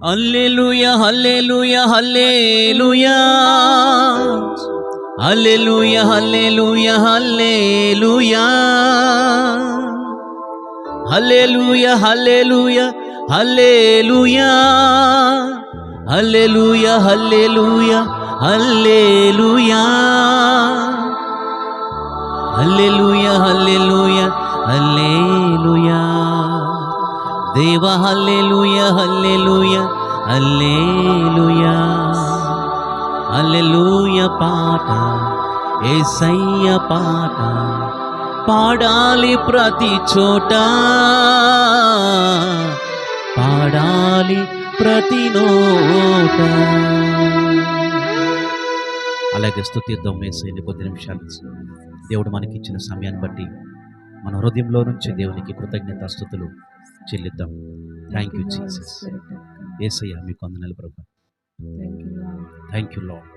హల్లెలూయా హల్లెలూయా హల్లెలూయా హల్లెలూయా హల్లెలూయా హల్లెలూయా హల్లెలూయా హల్లెలూయా హల్లెలూయా హల్లెలూయా హల్లెలూయా హల్లెలూయా హల్లెలూయా హల్లెలూయా దేవా హల్లెలూయా హల్లెలూయా హల్లెలూయా హల్లెలూయా పాట యేసయ్య పాట పాడాలి ప్రతి చోట, పాడాలి ప్రతి నోట. అలాగే స్తుతిద్దాం యేసయ్యని కొద్ది నిమిషాలు. దేవుడు మనకి ఇచ్చిన సమయాన్ని బట్టి మన హృదయంలో నుంచి దేవునికి కృతజ్ఞతాస్తుతులు చెల్లిద్దాం. Thank you Jesus. యేసయ్య మీకు వందనాలు ప్రభువా. Thank you lord.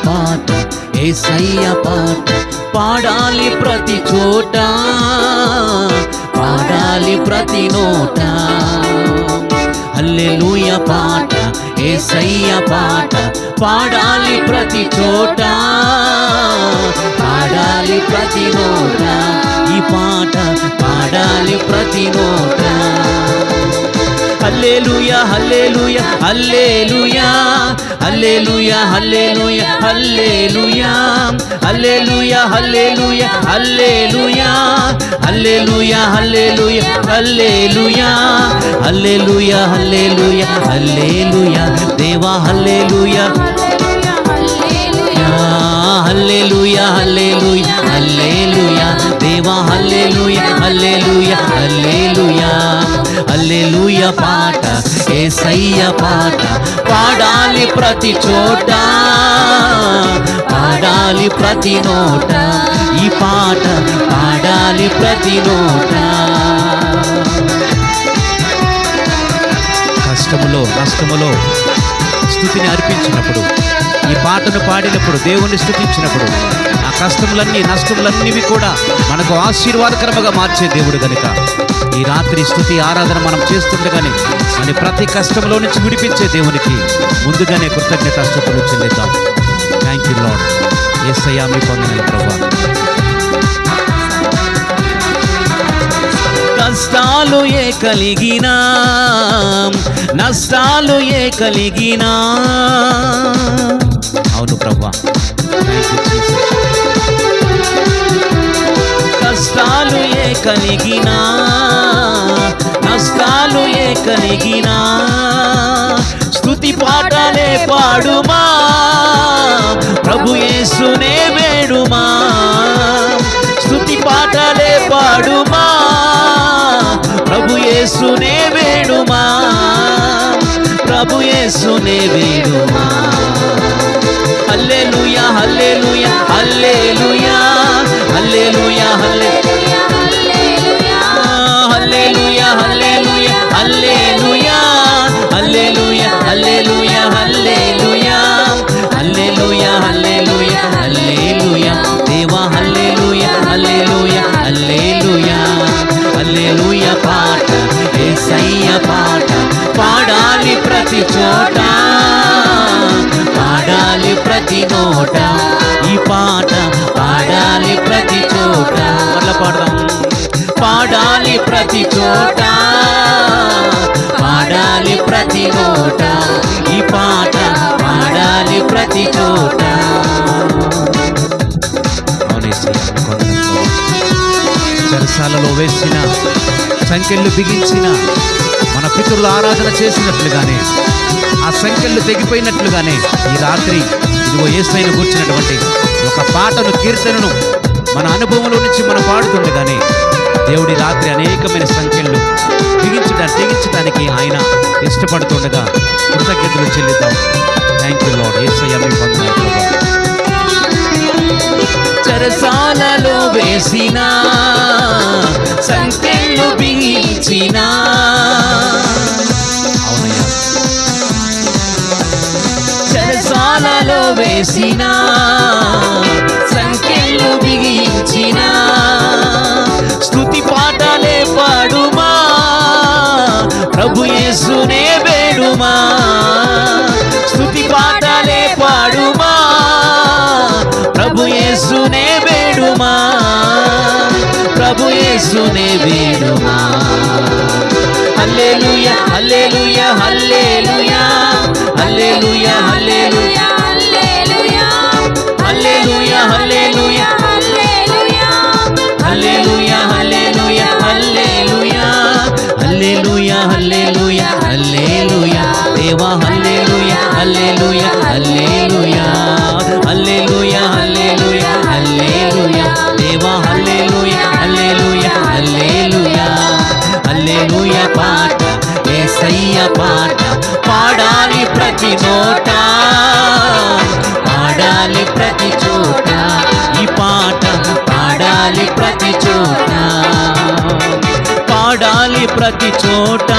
పాట యేసయ్య పాట పాడాలి ప్రతి చోట, పాడాలి ప్రతి నోట. హల్లెలూయా పాట యేసయ్య పాట పాడాలి ప్రతి చోట, పాడాలి ప్రతి నోట. ఈ పాట పాడాలి ప్రతి నోట. హల్లెలూయా హల్లెలూయా హల్లెలూయా హల్లెలూయా హల్లెలూయా హల్లెలూయా హల్లెలూయా హల్లెలూయా హల్లెలూయా హల్లెలూయా హల్లెలూయా హల్లెలూయా హల్లెలూయా హల్లెలూయా హల్లెలూయా దేవా హల్లెలూయా హల్లెలూయా హల్లెలూయా హల్లెలూయా దేవా హల్లెలూయా హల్లెలూయా హల్లెలూయా హల్లెలూయా పాట యేసయ్య పాట పాడాలి ప్రతి చోట, పాడాలి ప్రతి నోట. ఈ పాట పాడాలి ప్రతి నోట. కష్టములో నష్టములో స్తుతిని అర్పించినప్పుడు, ఈ పాటను పాడినప్పుడు, దేవుణ్ణి స్తుతించినప్పుడు ఆ కష్టములన్నీ నష్టములన్నీ కూడా మనకు ఆశీర్వాదకరముగా మార్చే దేవుడు గనుక ఈ రాత్రి స్తుతి ఆరాధన మనం చేస్తుండగానే అని ప్రతి కష్టంలో నుంచి విడిపించే దేవునికి ముందుగానే కృతజ్ఞతాస్తుతులు చెల్లిద్దాం. Thank you Lord. యేసయ్య మీ వందనాలు ప్రభువా. కష్టాలు ఏ కలిగినా నష్టాలు ఏ కలిగినా, అవును ప్రభువా. కష్టాలు ఏ కలిగినా నష్టాలు ఏ కలిగినా స్తుతి పాటలే పాడుమా, ప్రభు యేసునే వేడుమా. స్తుతి పాటలే పాడుమా, ప్రభు యేసునే వేడుమా, ప్రభు యేసునే వేడుమా. హల్లెలూయా హల్లెలూయా హల్లెలూయా హల్లెలూయా హల్లెలూయా హల్లెలూయా హల్లెలూయా హల్లెలూయా హల్లెలూయా హల్లెలూయా హల్లెలూయా హల్లెలూయా హల్లెలూయా హల్లెలూయా దేవా హల్లెలూయా హల్లెలూయా హల్లెలూయా హల్లెలూయా పాట యేసయ్య పాట పాడాలి ప్రతి చోట, పాడాలి ప్రతి నోట. ఈ పాట పాడాలి ప్రతి చోట. మళ్ళా పాడదాం. పాడాలి ప్రతి చోట, పాడాలి ప్రతి నోట. ఈ పాట పాడాలి ప్రతి చోట. చెరసాలలో వేసిన సంకెళ్ళు బిగించిన మన పితరులు ఆరాధన చేసినట్లుగానే ఆ సంకెళ్ళు తెగిపోయినట్లుగానే ఈ రాత్రి ఇదిగో యేసయ్యను కూర్చున్నటువంటి ఒక పాటను కీర్తనను మన అనుభవంలో నుంచి మనం పాడుతుండగానే దేవుడి రాత్రి అనేకమైన సంఖ్యలు తెగించడానికి ఆయన ఇష్టపడుతుండగా కృతజ్ఞతలు చెల్లిద్దాం. Thank you Lord. యేసయ్య మీ వందనాలు ప్రభువా. చెరసాలలో వేసిన సంఖ్యలు బిగించిన అవునయ్యా. చెరసాలలో వేసిన సంఖ్యలు బిగించిన స్తుతి పాటలే పాడుమా, ప్రభు యేసునే వేడుమా. స్తుతి పాటలే పాడుమా, ప్రభు యేసునే వేడుమా, ప్రభు యేసునే వేడుమా. హల్లెలూయా హల్లెలూయా హల్లెలూయా హల్లెలూయా హల్లెలూయా హల్లెలూయా హల్లెలూయా హల్లెలూయా హల్లెలూయా హల్లెలూయా హల్లెలూయా హల్లెలూయా హల్లెలూయా హల్లెలూయా దేవా హల్లెలూయా హల్లెలూయా హల్లెలూయా హల్లెలూయా హల్లెలూయా హల్లెలూయా దేవా హల్లెలూయా హల్లెలూయా హల్లెలూయా హల్లెలూయా. పాట యేసయ్య పాట పాడాలి ప్రతి నోట, పాడాలి ప్రతి చోట. ఈ పాట పాడాలి ప్రతి చోట, పాడాలి ప్రతి చోట.